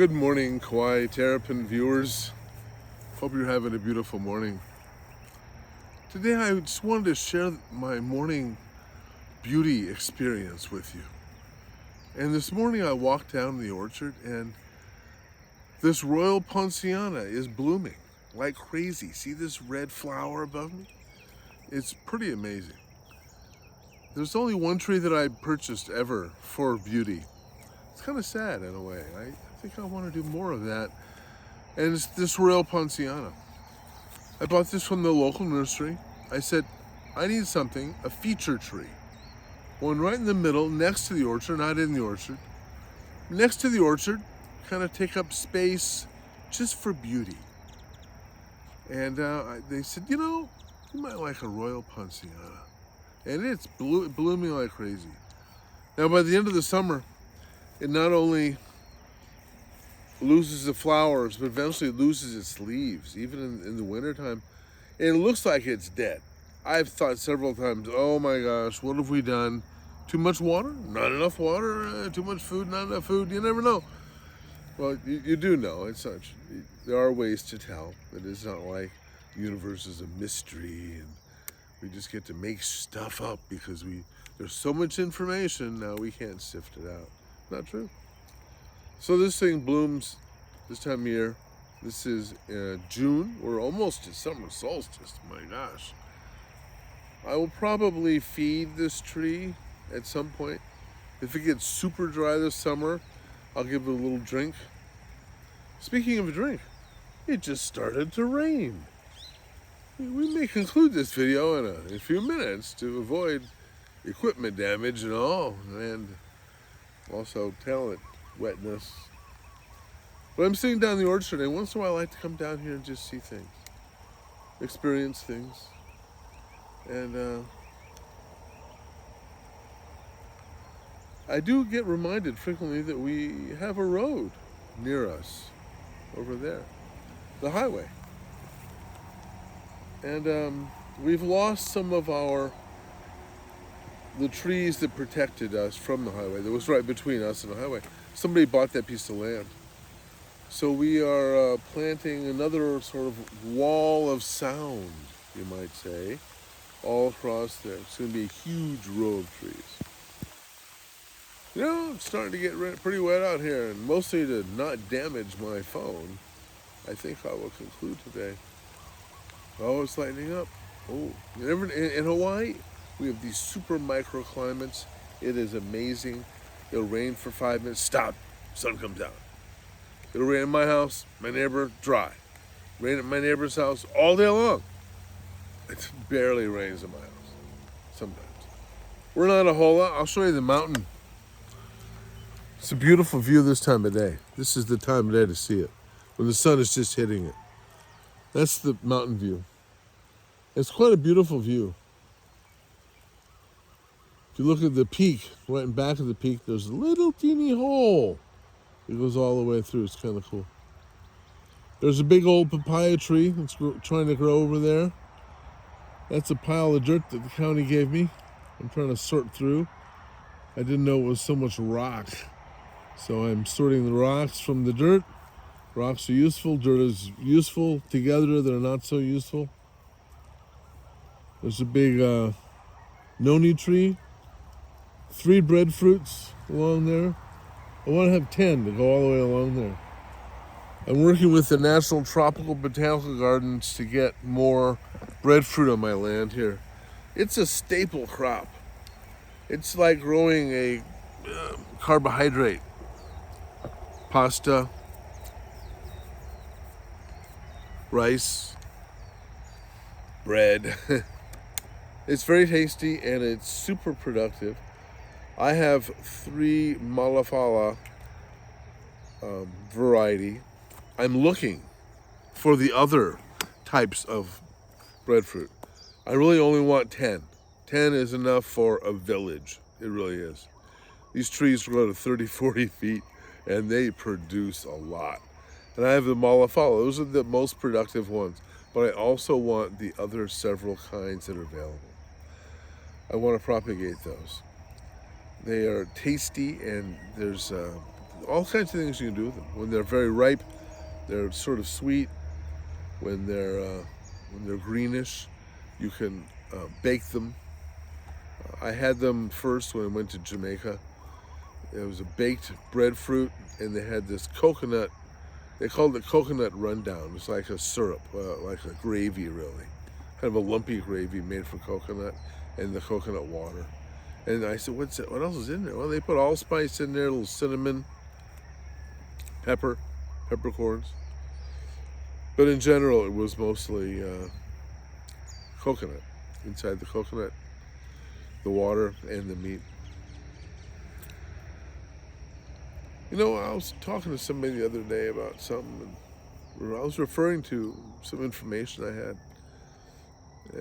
Good morning, Kauai Terrapin viewers. Hope you're having a beautiful morning. Today I just wanted to share my morning beauty experience with you. And this morning I walked down the orchard and this Royal Ponciana is blooming like crazy. See this red flower above me? It's pretty amazing. There's only one tree that I purchased ever for beauty. It's kind of sad in a way. I think I want to do more of that. And it's this Royal Ponciana. I bought this from the local nursery. I said, I need something, a feature tree. One right in the middle, next to the orchard, not in the orchard. Next to the orchard, kind of take up space just for beauty. And they said, you might like a Royal Ponciana. And it's blooming like crazy. Now, by the end of the summer, it not only loses the flowers, but eventually loses its leaves, even in the wintertime. And it looks like it's dead. I've thought several times, oh my gosh, what have we done? Too much water? Not enough water? Too much food? Not enough food? You never know. Well, you do know. It's such. There are ways to tell. It is not like the universe is a mystery and we just get to make stuff up because there's so much information now we can't sift it out. Not true. So this thing blooms this time of year. This is June. We're almost to summer solstice. My gosh. I will probably feed this tree at some point. If it gets super dry this summer, I'll give it a little drink. Speaking of a drink, it just started to rain. We may conclude this video in a few minutes to avoid equipment damage and all, and also talent wetness. But I'm sitting down the orchard, and once in a while I like to come down here and just see things, experience things. And I do get reminded frequently that we have a road near us over there, the highway. And we've lost some of the trees that protected us from the highway. That was right between us and the highway. Somebody bought that piece of land. So we are planting another sort of wall of sound, you might say, all across there. It's going to be a huge row of trees. It's starting to get pretty wet out here, and mostly to not damage my phone, I think I will conclude today. Oh, it's lightening up. Oh, in Hawaii, we have these super microclimates. It is amazing. It'll rain for 5 minutes, stop, sun comes out. It'll rain in my house, my neighbor, dry. Rain at my neighbor's house all day long. It barely rains in my house, sometimes. We're not a whole lot. I'll show you the mountain. It's a beautiful view this time of day. This is the time of day to see it, when the sun is just hitting it. That's the mountain view. It's quite a beautiful view. If you look at the peak, right in back of the peak, there's a little teeny hole. It goes all the way through. It's kind of cool. There's a big old papaya tree that's trying to grow over there. That's a pile of dirt that the county gave me. I'm trying to sort through. I didn't know it was so much rock. So I'm sorting the rocks from the dirt. Rocks are useful. Dirt is useful. Together, they're not so useful. There's a big noni tree. 3 breadfruits along there. I want to have 10 to go all the way along there. I'm working with the National Tropical Botanical Gardens to get more breadfruit on my land here. It's a staple crop. It's like growing a carbohydrate. Pasta, rice, bread. It's very tasty and it's super productive. I have 3 Malafala variety. I'm looking for the other types of breadfruit. I really only want 10. 10 is enough for a village. It really is. These trees grow to 30, 40 feet and they produce a lot. And I have the Malafala. Those are the most productive ones. But I also want the other several kinds that are available. I want to propagate those. They are tasty, and there's all kinds of things you can do with them. When they're very ripe, they're sort of sweet. When they're greenish, you can bake them. I had them first when I went to Jamaica. It was a baked breadfruit, and they had this coconut. They called it coconut rundown. It's like a syrup, like a gravy, really, kind of a lumpy gravy made from coconut and the coconut water. And I said, "What's it? What else is in there?" Well, they put allspice in there, a little cinnamon, peppercorns. But in general, it was mostly coconut. Inside the coconut, the water, and the meat. You know, I was talking to somebody the other day about something, and I was referring to some information I had,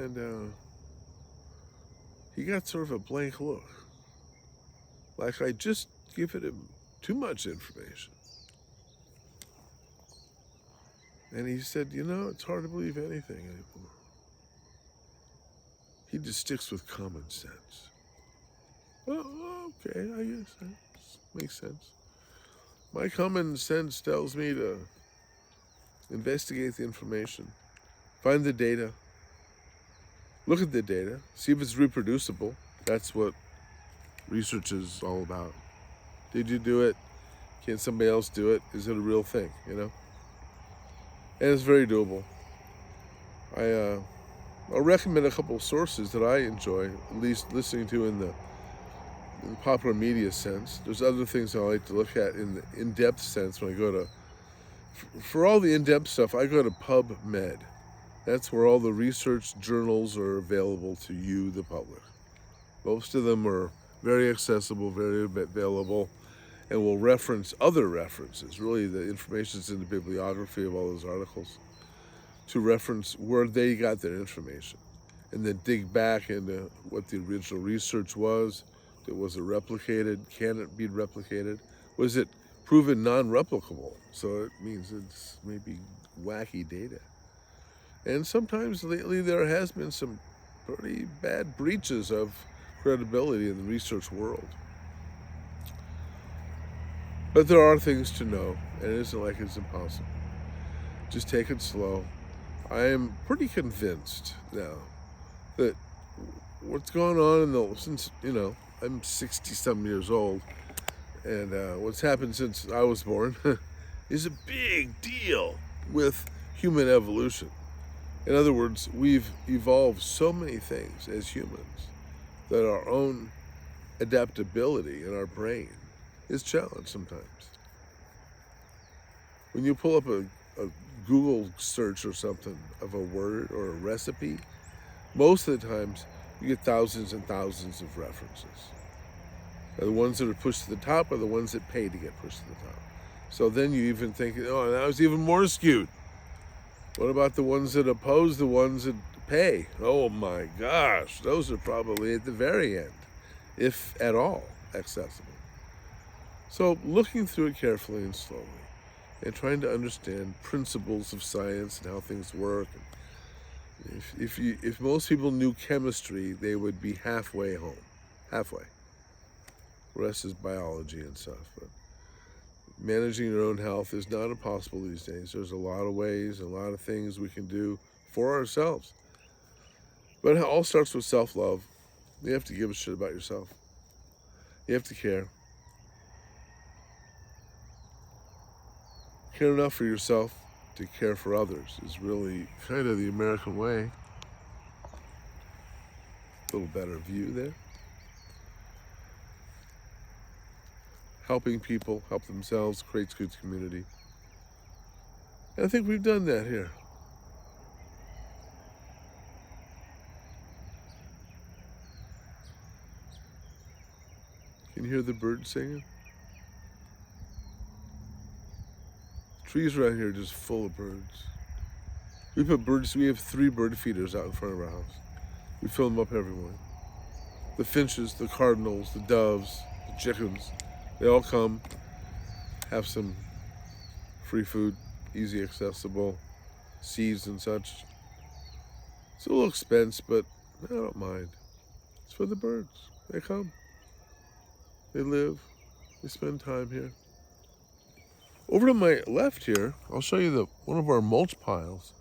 and he got sort of a blank look, like I just given him too much information. And he said, "You know, it's hard to believe anything anymore." He just sticks with common sense. Well, okay, I guess that makes sense. My common sense tells me to investigate the information, find the data, look at the data, see if it's reproducible. That's what research is all about. Did you do it? Can somebody else do it? Is it a real thing, you know? And it's very doable. I'll recommend a couple of sources that I enjoy, at least listening to in the popular media sense. There's other things I like to look at in the in-depth sense when I go to, for all the in-depth stuff, I go to PubMed. That's where all the research journals are available to you, the public. Most of them are very accessible, very available, and will reference other references. Really, the information's in the bibliography of all those articles to reference where they got their information, and then dig back into what the original research was. Was it replicated? Can it be replicated? Was it proven non-replicable? So it means it's maybe wacky data. And sometimes lately there has been some pretty bad breaches of credibility in the research world. But there are things to know, and it isn't like it's impossible. Just take it slow. I am pretty convinced now that what's going on since, I'm 60-some years old, and what's happened since I was born is a big deal with human evolution. In other words, we've evolved so many things as humans that our own adaptability in our brain is challenged sometimes. When you pull up a Google search or something of a word or a recipe, most of the times you get thousands and thousands of references. The ones that are pushed to the top are the ones that pay to get pushed to the top. So then you even think, oh, now it's even more skewed. What about the ones that oppose the ones that pay? Oh my gosh, those are probably at the very end, if at all accessible. So looking through it carefully and slowly, and trying to understand principles of science and how things work. If most people knew chemistry, they would be halfway home. Halfway. The rest is biology and stuff. But managing your own health is not impossible these days. There's a lot of ways, a lot of things we can do for ourselves. But it all starts with self-love. You have to give a shit about yourself. You have to care. Care enough for yourself to care for others is really kind of the American way. A little better view there. Helping people help themselves creates good community. And I think we've done that here. Can you hear the birds singing? Trees around here are just full of birds. We have 3 bird feeders out in front of our house. We fill them up every morning. The finches, the cardinals, the doves, the chickens, they all come, have some free food, easy accessible, seeds and such. It's a little expense, but I don't mind. It's for the birds. They come. They live. They spend time here. Over to my left here, I'll show you one of our mulch piles.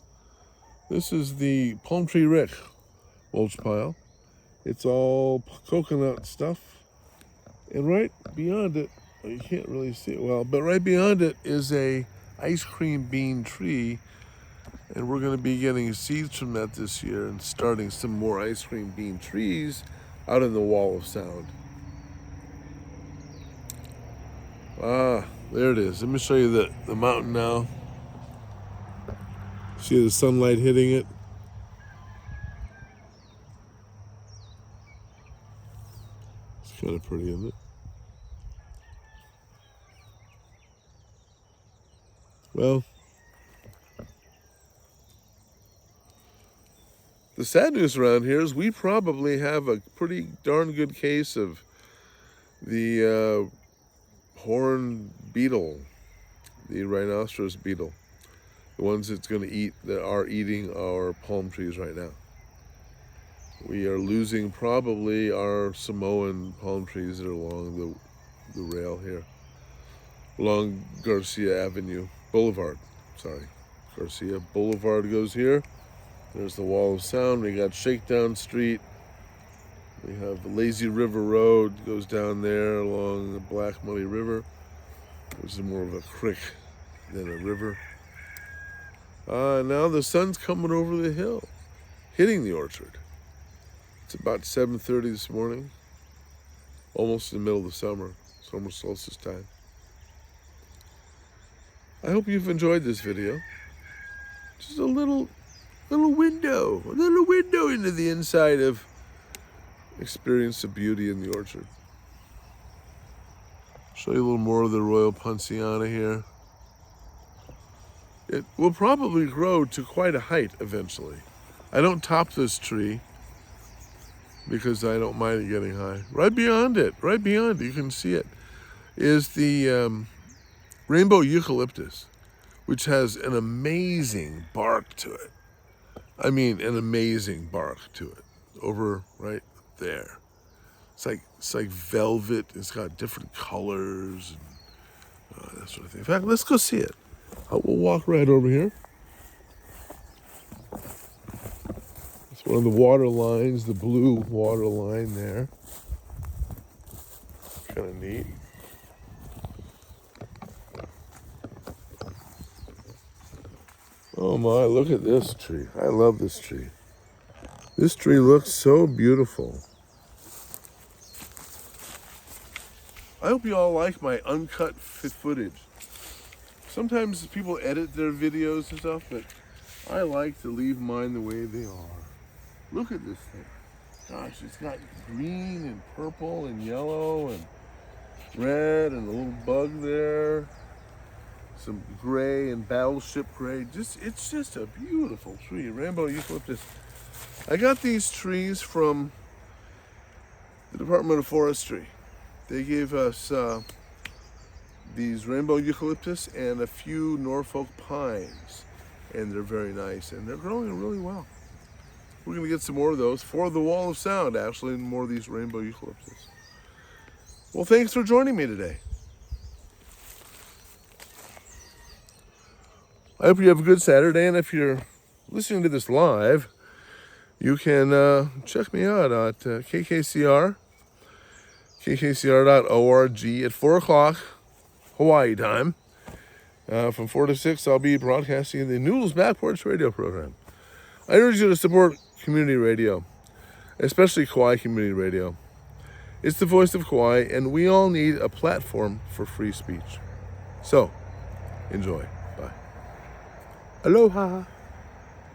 This is the Palm Tree Rick mulch pile. It's all coconut stuff. And right beyond it, you can't really see it well, but right beyond it is a ice cream bean tree. And we're going to be getting seeds from that this year and starting some more ice cream bean trees out in the Wall of Sound. Ah, there it is. Let me show you the mountain now. See the sunlight hitting it? It's kind of pretty, isn't it? Well, the sad news around here is we probably have a pretty darn good case of the horned beetle, the rhinoceros beetle, the ones that's going to eat, that are eating our palm trees right now. We are losing probably our Samoan palm trees that are along the rail here, along Garcia Avenue, Boulevard, sorry. Garcia Boulevard goes here. There's the Wall of Sound. We got Shakedown Street. We have the Lazy River Road, goes down there along the Black Muddy River, which is more of a creek than a river. Now the sun's coming over the hill, hitting the orchard. It's about 7:30 this morning, almost in the middle of the summer solstice time. I hope you've enjoyed this video. Just a little window into the inside of Experience the Beauty in the Orchard. Show you a little more of the Royal Poinciana here. It will probably grow to quite a height eventually. I don't top this tree because I don't mind it getting high. Right beyond it, you can see it, is the rainbow eucalyptus, which has an amazing bark to it. I mean, an amazing bark to it. Over right there. It's like velvet. It's got different colors and that sort of thing. In fact, let's go see it. We'll walk right over here. It's one of the water lines, the blue water line there. Kind of neat. Oh my, look at this tree. I love this tree. This tree looks so beautiful. I hope you all like my uncut footage. Sometimes people edit their videos and stuff, but I like to leave mine the way they are. Look at this thing. Gosh, it's got green and purple and yellow and red and a little bug there. Some gray and battleship gray. It's just a beautiful tree. Rainbow eucalyptus. I got these trees from the Department of Forestry. They gave us these rainbow eucalyptus and a few Norfolk pines, and they're very nice, and they're growing really well. We're going to get some more of those for the Wall of Sound, actually, and more of these rainbow eucalyptus. Well, thanks for joining me today. I hope you have a good Saturday, and if you're listening to this live, you can check me out at KKCR, kkcr.org at 4 o'clock Hawaii time. From 4 to 6, I'll be broadcasting the Noodles Back Porch radio program. I urge you to support community radio, especially Kauai Community Radio. It's the voice of Kauai, and we all need a platform for free speech. So, enjoy. Bye. Aloha.